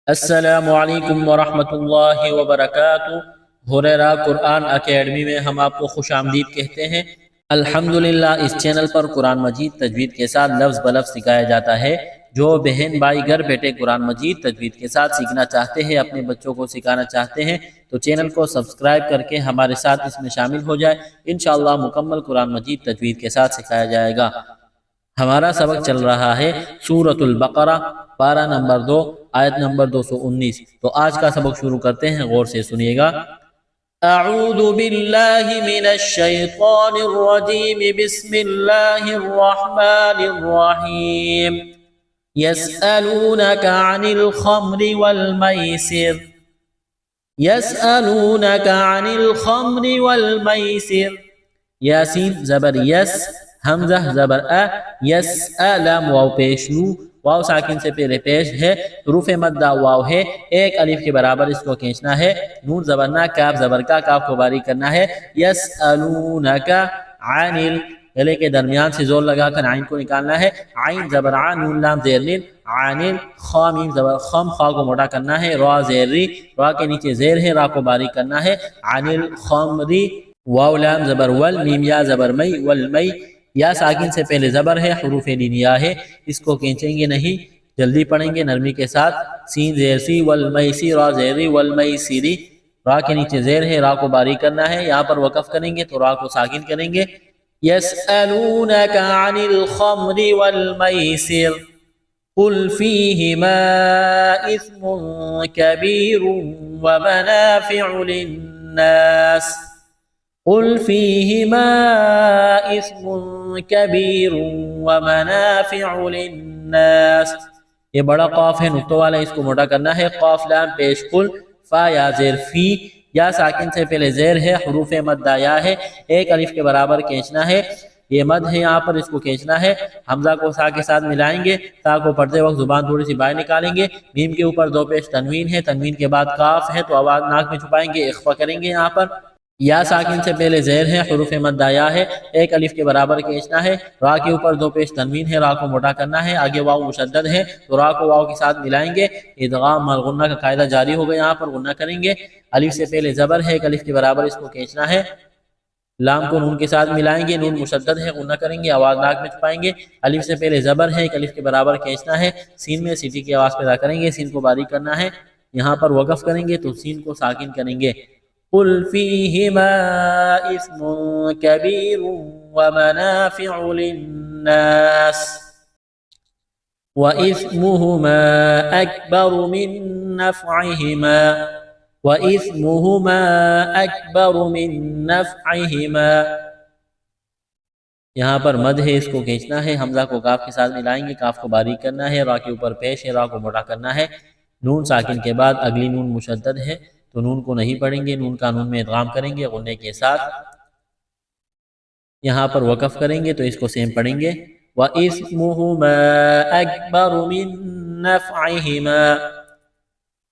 السلام علیکم ورحمۃ اللہ وبرکاتہ۔ ہریرہ قرآن اکیڈمی میں ہم آپ کو خوش آمدید کہتے ہیں۔ الحمدللہ اس چینل پر قرآن مجید تجوید کے ساتھ لفظ بلفظ سکھایا جاتا ہے۔ جو بہن بھائی گھر بیٹھے قرآن مجید تجوید کے ساتھ سیکھنا چاہتے ہیں، اپنے بچوں کو سکھانا چاہتے ہیں تو چینل کو سبسکرائب کر کے ہمارے ساتھ اس میں شامل ہو جائے۔ انشاءاللہ مکمل قرآن مجید تجوید کے ساتھ سکھایا جائے گا۔ ہمارا سبق چل رہا ہے سورۃ البقرہ، پارہ نمبر 2، آیت نمبر 219۔ تو آج کا سبق شروع کرتے ہیں، غور سے سنیے گا۔ اعوذ باللہ من الشیطان الرجیم، بسم اللہ الرحمن الرحیم۔ یسألونک عن الخمر والمیسر، یسألونک عن الخمر والمیسر۔ یاسین زبر یس، حمزہ زبر ا، یسألم واو پیش نو، واو ساکن سے پہلے پیش ہے، حروف مدہ واو ہے، ایک الف کے برابر اس کو کھینچنا ہے، نون زبر نا، کاف زبر کا، کاف کو باریک کرنا ہے۔ یسألونک عن گلے کے درمیان سے زور لگا کر عین کو نکالنا ہے، عین زبر ع، نون لام زیر نین، عن خا میم زبر خم، خا کو موٹا کرنا ہے، را زیر ری، را کے نیچے زیر ہے، را کو باریک کرنا ہے، عن الخمر، واو لام زبر ول، میم یا زبر می، والمی، یا ساکن سے پہلے زبر ہے، حروف لینیا ہے، اس کو کھینچیں گے نہیں، جلدی پڑھیں گے نرمی کے ساتھ۔ سین زیر سی، والمیسی، را زیر ری، والمیسری، را کے نیچے زیر ہے، را کو باریک کرنا ہے، یہاں پر وقف کریں گے تو را کو ساکن کریں گے۔ یسألونک عن الخمر والمیسر قل فیہما اثم کبیر ومنافع للناس، قل فیہما اثم کبیر ومنافع للناس۔ یہ بڑا قاف ہے نقطوں والا، اس کو موٹا کرنا ہے، قاف لام پیش قل، فا یا زیر فی، یا ساکن سے پہلے زیر ہے، حروف مدہ یا ہے، ایک الف کے برابر کھینچنا ہے، یہ مد ہے، یہاں پر اس کو کھینچنا ہے، حمزہ کو سا کے ساتھ ملائیں گے، تا کو پڑھتے وقت زبان تھوڑی سی باہر نکالیں گے، میم کے اوپر دو پیش تنوین ہے، تنوین کے بعد کاف ہے تو آواز ناک میں چھپائیں گے، اخفا کریں گے یہاں پر، یا ساکن سے پہلے زیر ہے، حروف مدہ یا ہے، ایک الف کے برابر کھینچنا ہے، را کے اوپر دو پیش تنوین ہے، را کو موٹا کرنا ہے، آگے واو مشدد ہے تو را کو واو کے ساتھ ملائیں گے، ادغام مع الغنہ کا قاعدہ جاری ہوگا، یہاں پر غنہ کریں گے، الف سے پہلے زبر ہے، ایک الف کے برابر اس کو کھینچنا ہے، لام کو نون کے ساتھ ملائیں گے، نون مشدد ہے، غنہ کریں گے، آواز ناک میں چھپائیں گے، الف سے پہلے زبر ہے، ایک الف کے برابر کھینچنا ہے، سین میں سیٹی کی آواز پیدا کریں گے، سین کو باریک کرنا ہے، یہاں پر وقف کریں گے تو سین کو ساکن کریں گے۔ قل فیہما اثم کبیر ومنافع للناس وإثمهما أكبر من نفعهما، وإثمهما أكبر من نفعهما۔ یہاں پر مد ہے، اس کو کھینچنا ہے، حمزہ کو کاف کے ساتھ ملائیں گے، کاف کو باریک کرنا ہے، را کے اوپر پیش ہے، را کو موٹا کرنا ہے، نون ساکن کے بعد اگلی نون مشدد ہے تو نون کو نہیں پڑھیں گے، نون کا نون میں ادغام کریں گے غنے کے ساتھ، یہاں پر وقف کریں گے تو اس کو سیم پڑھیں گے۔ وَإِثْمُهُمَا أَكْبَرُ مِن نَّفْعِهِمَا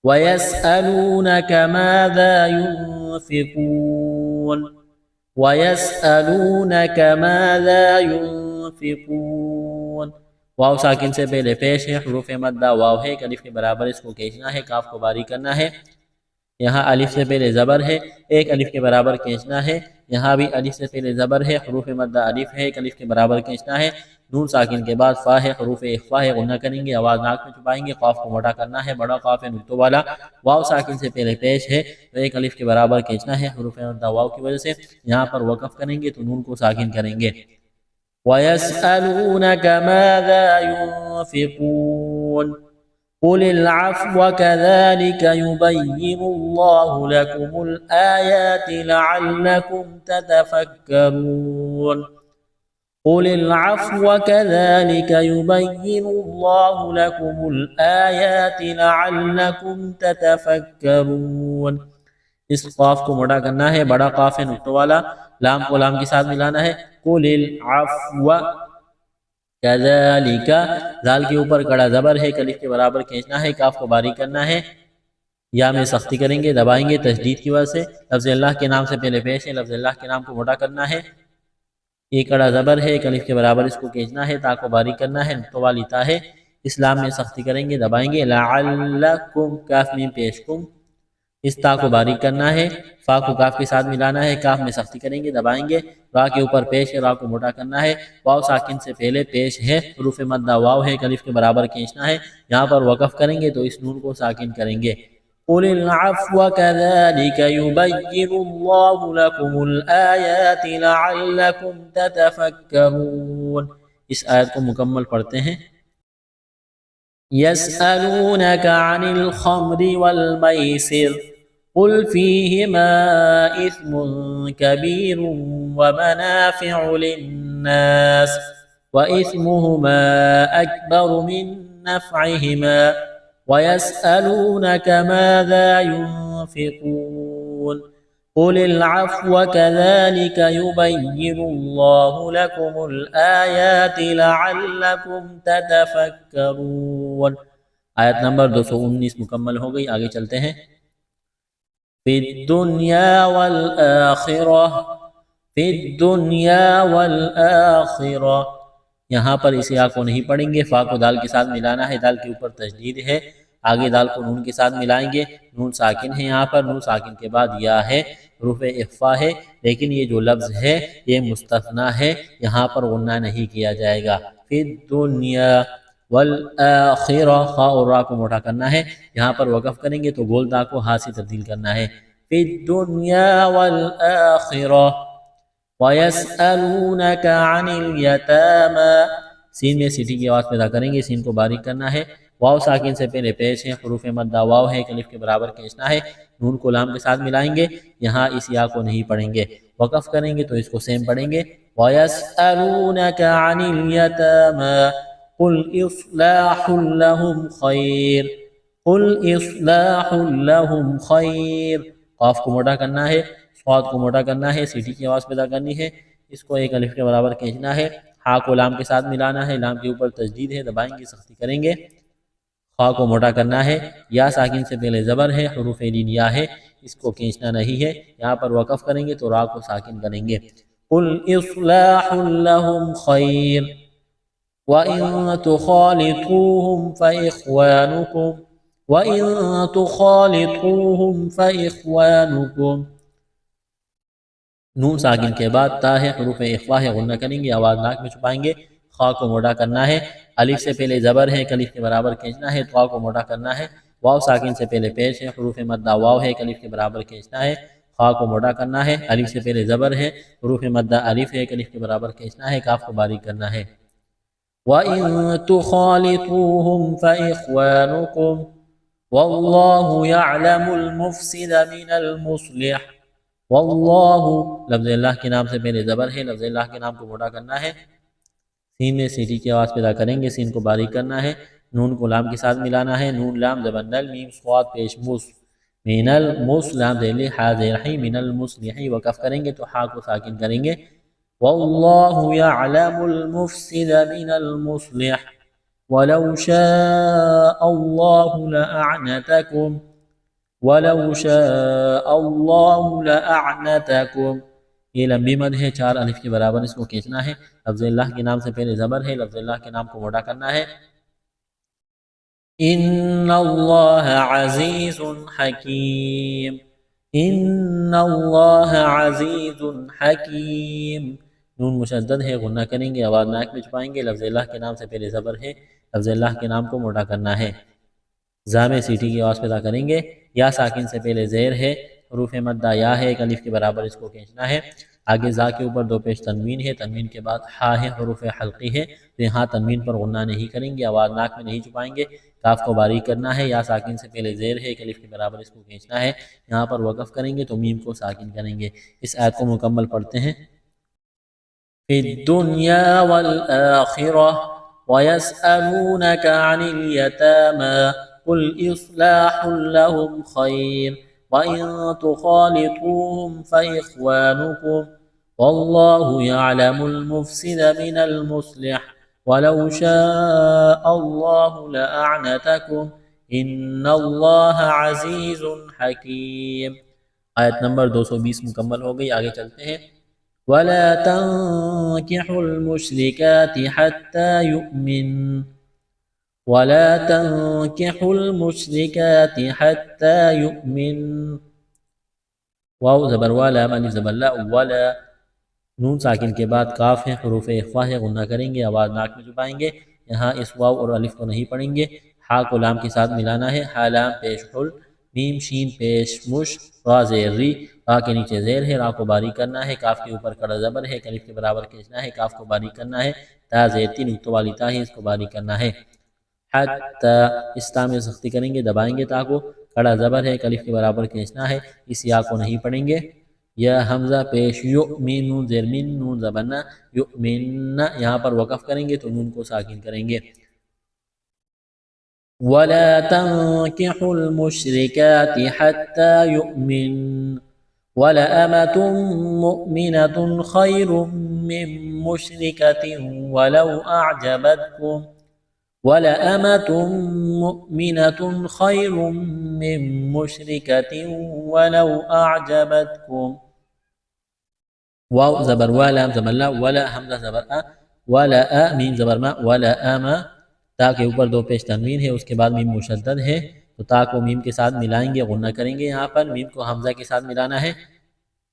وَيَسْأَلُونَكَ مَاذَا يُنْفِقُونَ، وَيَسْأَلُونَكَ مَاذَا يُنْفِقُونَ، واو ساکن سے پہلے پیش ہے، حروف مدہ واو ہے، ایک الف کے برابر اس کو کھینچنا ہے، کاف کو باریک کرنا ہے، یہاں الف سے پہلے زبر ہے، ایک الف کے برابر کھینچنا ہے، یہاں بھی الف سے پہلے زبر ہے، حروف مدہ الف ہے، ایک الف کے برابر کھینچنا ہے، نون ساکن کے بعد فا ہے، حروف اخفا ہے، غنہ کریں گے، آواز ناک میں چھپائیں گے، قاف کو موٹا کرنا ہے، بڑا قاف ہے نقطوں والا، واو ساکن سے پہلے پیش ہے تو ایک الف کے برابر کھینچنا ہے، حروف مدہ واو کی وجہ سے، یہاں پر وقف کریں گے تو نون کو ساکن کریں گے۔ وَيَسْأَلُونَكَ مَاذَا يُنْفِقُونَ قُلِ الْعَفْوَ كَذَلِكَ يُبَيِّنُ اللَّهُ لَكُمُ الْآيَاتِ لَعَلَّكُمْ تَتَفَكَّرُونَ، قُلِ الْعَفْوَ كَذَلِكَ يُبَيِّنُ اللَّهُ لَكُمُ الْآيَاتِ لَعَلَّكُمْ تَتَفَكَّرُونَ۔ اس قاف کو موٹا کرنا ہے، بڑا قاف ہے نقطوں والا، لام کو لام کے ساتھ ملانا ہے، قُلِ الْعَفْوَ کذالک، ذال کے اوپر کڑا زبر ہے، الف کے برابر کھینچنا ہے، کاف کو باریک کرنا ہے، یا میں سختی کریں گے، دبائیں گے تشدید کی وجہ سے، لفظ اللہ کے نام سے پہلے پیش ہے، لفظ اللہ کے نام کو موٹا کرنا ہے، یہ کڑا زبر ہے، ایک الف کے برابر اس کو کھینچنا ہے، تا کو باریک کرنا ہے، نقطوں والی تا ہے، اسلام میں سختی کریں گے دبائیں گے، لعلکم کاف میم پیش کم، اس تا کو باریک کرنا ہے، فا کو کاف کے ساتھ ملانا ہے، کاف میں سختی کریں گے دبائیں گے، را کے اوپر پیش ہے، را کو موٹا کرنا ہے، واو ساکن سے پہلے پیش ہے، حروف مدہ واو ہے، الف کے برابر کھینچنا ہے، یہاں پر وقف کریں گے تو اس نون کو ساکن کریں گے۔ قل العفو كذلك يبين الله لكم الآيات لعلكم تتفكرون۔ اس آیت کو مکمل پڑھتے ہیں۔ يسألونك عن الخمر والميسر قل فيهما إثم كبير ومنافع للناس وإثمهما أكبر من نفعهما ويسألونك ماذا ينفقون قل العفو كذلك يبين الله لكم الآيات لعلكم تتفكرون۔ آیت نمبر 219 مکمل ہو گئی، آگے چلتے ہیں۔ فی الدنیا والآخرہ، فی الدنیا والآخرہ، یہاں پر اس یا کو نہیں پڑھیں گے، فا کو دال کے ساتھ ملانا ہے، دال کے اوپر تشدید ہے، آگے دال کو نون کے ساتھ ملائیں گے، نون ساکن ہے، یہاں پر نون ساکن کے بعد یا ہے، حروف اخفا ہے، لیکن یہ جو لفظ ہے یہ مستثنیٰ ہے، یہاں پر غنہ نہیں کیا جائے گا۔ فی الدنیا والآخرہ، خا اور را کو موٹا کرنا ہے، یہاں پر وقف کریں گے تو گول دا کو ہا سے تبدیل کرنا ہے۔ فی الدنیا والآخرہ وَيَسْأَلُونَكَ عَنِ الْيَتَامَى، سین میں سیٹی کی آواز پیدا کریں گے، سین کو باریک کرنا ہے، واو ساکن سے پہلے پیش ہے، حروف مدہ واو ہے، الف کے برابر کھینچنا ہے، نون کو لام کے ساتھ ملائیں گے، یہاں اس یا کو نہیں پڑھیں گے، وقف کریں گے تو اس کو سیم پڑھیں گے۔ وَيَسْأَلُونَكَ عَنِ الْيَتَامَى قُلْ إِصْلَاحٌ لَهُمْ خَيْرٌ، قُلْ إِصْلَاحٌ لَهُمْ خَيْرٌ، قاف کو موٹا کرنا ہے، صاد کو موٹا کرنا ہے، سیٹی کی آواز پیدا کرنی ہے، اس کو ایک الف کے برابر کھینچنا ہے، ہا کو لام کے ساتھ ملانا ہے، لام کے اوپر تشدید ہے، دبائیں گے سختی کریں گے، خا کو موٹا کرنا ہے، یا ساکن سے پہلے زبر ہے، حروف لین یا ہے، اس کو کھینچنا نہیں ہے، یہاں پر وقف کریں گے تو را کو ساکن کریں گے۔ قُلْ إِصْلَاحٌ لَهُمْ خَيْرٌ وَإِن تُخَالِطُوهُمْ فَإِخْوَانُكُمْ وَإِن تُخَالِطُوهُمْ فَإِخْوَانُكُمْ، نون ساکن کے بعد تا ہے، حروف اخفا ہے، غنہ کریں گے، آواز ناک میں چھپائیں گے، خا کو موٹا کرنا ہے، الف سے پہلے زبر ہے، الف کے برابر کھینچنا ہے، طا کو موٹا کرنا ہے، واو ساکن سے پہلے پیش ہے، حروف مدہ واو ہے، الف کے برابر کھینچنا ہے، خا کو موٹا کرنا ہے، الف سے پہلے زبر ہے، حروف مدہ الف ہے، الف کے برابر کھینچنا ہے، کاف کو باریک کرنا ہے۔ وَإِن تُخَالِطُوهُمْ فَإِخْوَانُكُمْ وَاللَّهُ يَعْلَمُ الْمُفْسِدَ مِنَ الْمُصْلِحِ، واللہ، لفظ اللہ کے نام سے پہلے زبر ہے، لفظ اللہ کے نام کو موٹا کرنا ہے، سین میں سیٹی کی آواز پیدا کریں گے، سین کو باریک کرنا ہے، نون کو لام کے ساتھ ملانا ہے، نون لام زبر نل میم صاد پیش مس، من المس لام ذیلی حا ذیرحی، من المصلحی، وقف کریں گے تو حا کو ساکن کریں گے، واللہ یعلم المفسد من المصلح ولو شاء اللہ لأعنتکم وَلَوْ شَاءَ اللَّهُ لَأَعْنَتَكُمْ، یہ لمبی مد ہے، 4 الف کے برابر اس کو کھینچنا ہے، لفظ اللہ کے نام سے پہلے زبر ہے، لفظ اللہ کے نام کو موٹا کرنا ہے۔ ان اللہ عزیز حکیم، ان اللہ عزیز حکیم، نون مشدد ہے، غنہ کریں گے، آواز ناک میں چھپائیں گے، لفظ اللہ کے نام سے پہلے زبر ہے، لفظ اللہ کے نام کو موٹا کرنا ہے، زا میں سیٹی کی آواز پیدا کریں گے، یا ساکن سے پہلے زیر ہے، حروف مدہ یا ہے، ایک الف کے برابر اس کو کھینچنا ہے، آگے زا کے اوپر دو پیش تنوین ہے، تنوین کے بعد ہا ہے، حروف حلقی ہے، تو یہاں تنوین پر غنہ نہیں کریں گے، آواز ناک میں نہیں چھپائیں گے، کاف کو باریک کرنا ہے، یا ساکن سے پہلے زیر ہے، ایک الف کے برابر اس کو کھینچنا ہے، یہاں پر وقف کریں گے تو میم کو ساکن کریں گے۔ اس آیت کو مکمل پڑھتے ہیں۔ فی الدنیا والآخرہ وَيَسْأَلُونَكَ عَنِ الْيَتَامَى قُلْ إِصْلَاحٌ لَهُمْ خَيْرٌ وَإِن تُخَالِطُوهُمْ فَإِخْوَانُكُمْ وَاللَّهُ يَعْلَمُ الْمُفْسِدَ مِنَ الْمُصْلِحِ وَلَوْ شَاءَ اللَّهُ لَأَعْنَتَكُمْ إِنَّ اللَّهَ عَزِيزٌ حَكِيمٌ۔ آیت نمبر 220 مکمل ہو گئی، آگے چلتے ہیں۔ وَلَا تَنكِحُوا الْمُشْرِكَاتِ حَتَّى يُؤْمِنْ ولا تنكحوا المشركات حتى يؤمن، واو زبر والا الف زبر لا، ولا نون ساکن کے بعد کاف ہے، حروف اخفا ہے، غنہ کریں گے، آواز ناک میں چھپائیں گے، یہاں اس واو اور الف کو نہیں پڑھیں گے، ہا کو لام کے ساتھ ملانا ہے، ہا لام پیش حل، میم شین پیش مش، را زیر ری، را کے نیچے زیر ہے، را کو باریک کرنا ہے، کاف کے اوپر کڑا زبر ہے، الف کے برابر کھینچنا ہے، کاف کو باریک کرنا ہے، تا زیر تین نقطوں والی تا ہے، اس کو باریک کرنا ہے، حتی اس تا میں سختی کریں گے، دبائیں گے تا کو، کڑا زبر ہے، الف کے برابر کھینچنا ہے، اس یا کو نہیں پڑھیں گے، یا حمزہ پیش یؤمن، نون زیر من، نون زبرنا، یؤمن، یہاں پر وقف کریں گے تو نون کو ساکن کریں گے، وَلَا تَنْكِحُوا الْمُشْرِكَاتِ حَتَّى يُؤْمِنْ وَلَأَمَةٌ مُؤْمِنَةٌ خَيْرٌ مِّن مُشْرِكَةٍ وَلَوْ أَعْجَبَتْكُمْ وَلَأَمَةٌ مُؤْمِنَةٌ خَيْرٌ مِّن مُشْرِكَةٍ وَلَوْ أَعْجَبَتْكُمْ، واو زبر والا زبر لا، ولا حمزہ زبر ا، ولا ا میم زبر ما، ولا اما، تا کے اوپر دو پیش تنوین ہے، اس کے بعد میم مشدد ہے، تو تا کو میم کے ساتھ ملائیں گے، غنہ کریں گے، یہاں پر میم کو حمزہ کے ساتھ ملانا ہے،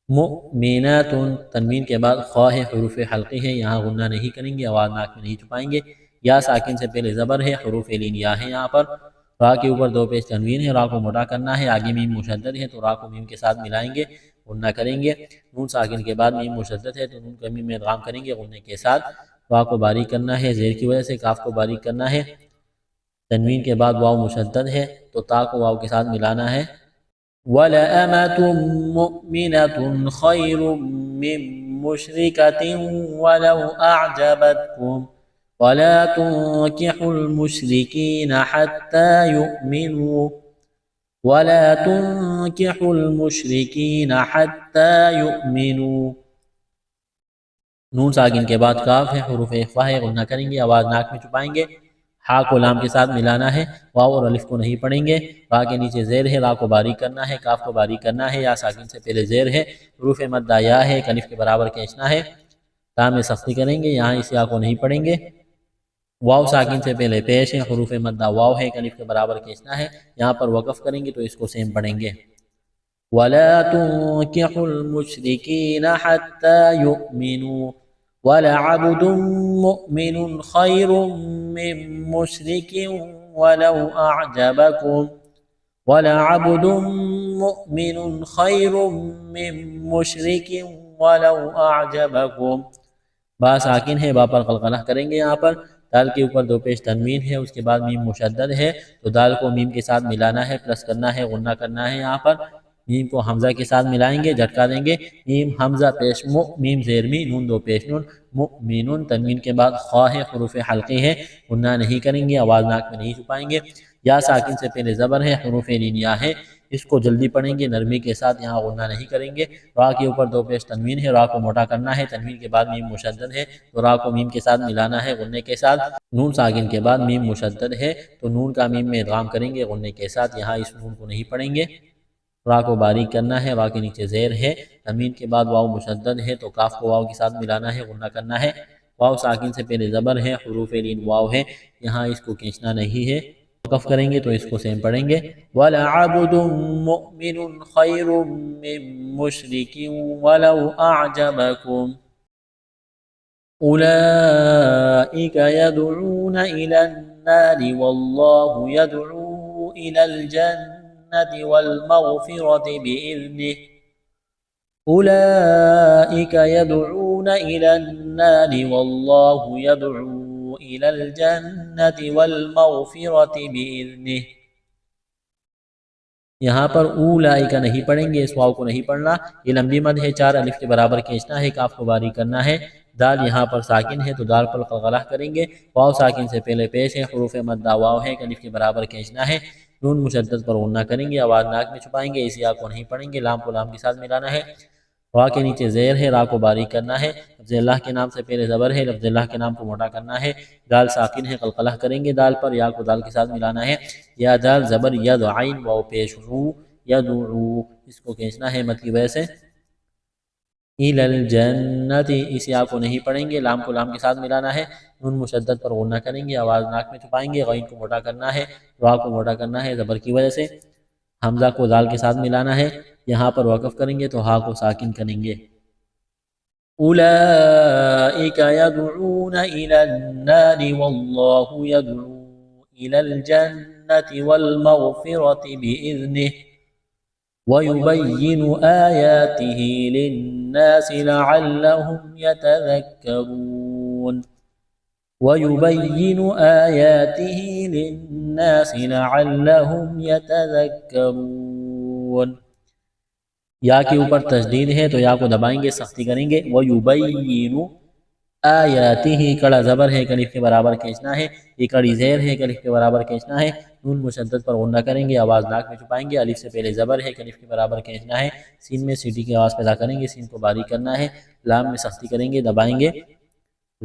مؤمنات تنوین کے بعد خواہ ہے، حروف حلقی ہے، یہاں غنہ نہیں کریں گے، آواز ناک میں نہیں چھپائیں گے، یا ساکن سے پہلے زبر ہے، حروف لین یا ہے، یہاں پر را کے اوپر دو پیش تنوین ہے، را کو موٹا کرنا ہے، آگے میم مشدد ہے تو را کو میم کے ساتھ ملائیں گے، غنہ کریں گے، نون ساکن کے بعد میم مشدد ہے تو نون کو میم میں ادغام کریں گے، غنہ کے ساتھ، را کو باریک کرنا ہے، زیر کی وجہ سے کاف کو باریک کرنا ہے، تنوین کے بعد واو مشدد ہے تو تا کو واو کے ساتھ ملانا ہے، وَلَأَمَةٌ مُؤْمِنَةٌ خَيْرٌ مِّن مُشْرِكَةٍ وَلَوْ أَعْجَبَتْكُمْ وَلَا تُنكِحُوا الْمُشْرِكِينَ حَتَّى يُؤْمِنُوا وَلَا تُنكِحُوا الْمُشْرِكِينَ حَتَّى يُؤْمِنُوا، نون ساکن کے بعد کاف ہے، حروف اخفا ہے، غنہ کریں گے، آواز ناک میں چھپائیں گے، ہا کو لام کے ساتھ ملانا ہے، واو اور الف کو نہیں پڑھیں گے، را کے نیچے زیر ہے، را کو باریک کرنا ہے، کاف کو باریک کرنا ہے، یا ساکن سے پہلے زیر ہے، حروف مدہ یا ہے، الف کے برابر کھینچنا ہے، تا میں سختی کریں گے، یہاں اس یا کو نہیں پڑھیں گے، واو ساکن سے پہلے پیش ہے، حروف مدہ واو ہے، الف کے برابر کھینچنا ہے، یہاں پر وقف کریں گے تو اس کو سیم پڑھیں گے، وَلَا تُنكِحُوا الْمُشْرِكِينَ حَتَّى يُؤْمِنُوا وَلَعَبْدٌ مُؤْمِنٌ خَيْرٌ مِّن مُشْرِكٍ وَلَوْ أَعْجَبَكُمْ وَلَعَبْدٌ مُؤْمِنٌ خَيْرٌ مِّن مُشْرِكٍ وَلَوْ أَعْجَبَكُمْ، با ساکن ہے، با پر قلقلہ کریں گے، یہاں پر دال کے اوپر دو پیش تنوین ہے، اس کے بعد میم مشدد ہے تو دال کو میم کے ساتھ ملانا ہے، پلس کرنا ہے، غنہ کرنا ہے، یہاں پر میم کو حمزہ کے ساتھ ملائیں گے، جھٹکا دیں گے، میم حمزہ پیش مو، میم زیر می، نون دو پیش نون، مؤمنون تنوین کے بعد خواہ ہے، حروف حلقی ہے، غنہ نہیں کریں گے، آواز ناک میں نہیں چھپائیں گے، یا ساکن سے پہلے زبر ہے، حروف لینیا ہے، اس کو جلدی پڑھیں گے، نرمی کے ساتھ، یہاں غنہ نہیں کریں گے، را کے اوپر دو پیش تنوین ہے، را کو موٹا کرنا ہے، تنوین کے بعد میم مشدد ہے تو را کو میم کے ساتھ ملانا ہے، غنہ کے ساتھ، نون ساکن کے بعد میم مشدد ہے تو نون کا میم میں ادغام کریں گے، غنہ کے ساتھ، یہاں اس نون کو نہیں پڑھیں گے، را کو باریک کرنا ہے، را کے نیچے زیر ہے، تنوین کے بعد واو مشدد ہے تو کاف کو واو کے ساتھ ملانا ہے، غنہ کرنا ہے، واو ساکن سے پہلے زبر ہے، حروف لین واو ہے، یہاں اس کو کھینچنا نہیں ہے، وقف کریں گے تو اس کو سیم پڑھیں گے، وَلَعَبْدٌ مُؤْمِنٌ خَيْرٌ مِّن مُشْرِكٍ وَلَوْ أَعْجَبَكُمْ أُولَئِكَ يَدْعُونَ إِلَى النَّارِ وَاللَّهُ يَدْعُو إِلَى الْجَنَّةِ وَالْمَغْفِرَةِ بِإِذْنِهِ أُولَئِكَ يَدْعُونَ إِلَى النَّارِ وَاللَّهُ يَدْعُو إِلَى الْجَنَّةِ وَالْمَغْفِرَةِ بِإِذْنِهِ، یہاں پر اولائک نہیں پڑھیں گے، اس واو کو نہیں پڑھنا، یہ لمبی مد ہے، 4 الف کے برابر کھینچنا ہے، کاف کو باریک کرنا ہے، دال یہاں پر ساکن ہے تو دال پر قلقلہ کریں گے، واو ساکن سے پہلے پیش ہے، حروف مدہ واو ہے، الف کے برابر کھینچنا ہے، نون مشدد پر غنہ کریں گے، آواز ناک میں چھپائیں گے، اس یا کو نہیں پڑھیں گے، لام کو لام کے ساتھ ملانا ہے، را کے نیچے زیر ہے، را کو باریک کرنا ہے، لفظ اللہ کے نام سے پہلے زبر ہے، لفظ اللہ کے نام کو موٹا کرنا ہے، دال ساکن ہے، قلقلہ کریں گے دال پر، یا کو دال کے ساتھ ملانا ہے، یا دال زبر ید عین واو پیش رو، یدعو، اس کو کھینچنا ہے مد کی وجہ سے، اِلَى الْجَنَّةِ، اس یا کو نہیں پڑھیں گے، لام کو لام کے ساتھ ملانا ہے، نون مشدد پر غنہ کریں گے، آواز ناک میں چھپائیں گے، غین کو موٹا کرنا ہے، را کو موٹا کرنا ہے زبر کی وجہ سے، حمزہ کو دال کے ساتھ ملانا ہے، یہاں پر وقف کریں گے تو ہا کو ساکن کریں گے۔ اولئک یدعون الی النار واللہ یدعو الی الجنة والمغفرة بإذنه ويبين آياته للناس لعلهم يتذكرون ويبين آياته للناس لعلهم يتذكرون۔ یا کے اوپر تشدید ہے تو یا کو دبائیں گے، سختی کریں گے۔ وَيُبَيِّنُ آیاتہ، کڑا زبر ہے کلف کے برابر کھینچنا ہے، یہ کڑی زیر ہے کلف کے برابر کھینچنا ہے، نون مشدد پر غنہ کریں گے، آواز ناک میں چھپائیں گے، الف سے پہلے زبر ہے کلف کے برابر کھینچنا ہے، سین میں سیٹی کی آواز پیدا کریں گے، سین کو باریک کرنا ہے، لام میں سختی کریں گے، دبائیں گے،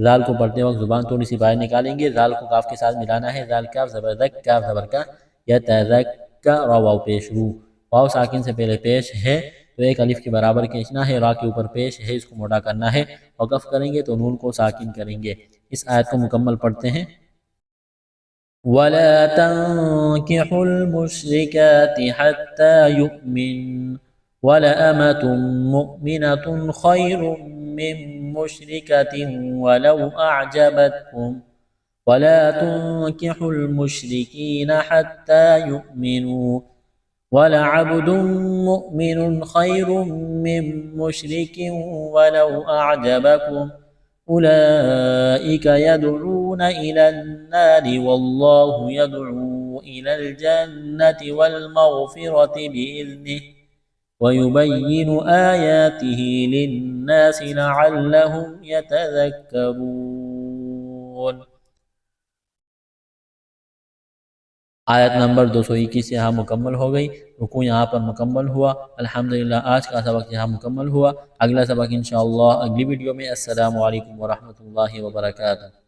زال کو پڑھتے وقت زبان تھوڑی سی باہر نکالیں گے، زال کو کاف کے ساتھ ملانا ہے، زال کاف زبر دک، کاف زبر کا، یتذکر واو پیش رو، واو ساکن سے پہلے پیش ہے تو ایک الف کے برابر کھینچنا ہے، را کے اوپر پیش ہے، اس کو موٹا کرنا ہے، وقف کریں گے تو نون کو ساکن کریں گے۔ اس آیت کو مکمل پڑھتے ہیں۔ وَلَا تَنْكِحُوا الْمُشْرِكَاتِ حَتَّى يُؤْمِنْ وَلَأَمَةٌ مُؤْمِنَةٌ خَيْرٌ مِّن مُشْرِكَةٍ وَلَوْ أَعْجَبَتْكُمْ وَلَا تُنْكِحُوا الْمُشْرِكِينَ حَتَّى يُؤْمِنُوا وَلَعَبْدٌ مُؤْمِنٌ خَيْرٌ مِّن مُشْرِكٍ وَلَوْ أَعْجَبَكُمْ أُولَئِكَ يَدْعُونَ إِلَى النَّارِ وَاللَّهُ يَدْعُو إِلَى الْجَنَّةِ وَالْمَغْفِرَةِ بِإِذْنِهِ وَيُبَيِّنُ آيَاتِهِ لِلنَّاسِ لَعَلَّهُمْ يَتَذَكَّرُونَ۔ آیت نمبر 221 یہاں مکمل ہو گئی، رکوع یہاں پر مکمل ہوا۔ الحمدللہ آج کا سبق یہاں مکمل ہوا، اگلا سبق انشاءاللہ اگلی ویڈیو میں۔ السلام علیکم ورحمۃ اللہ وبرکاتہ۔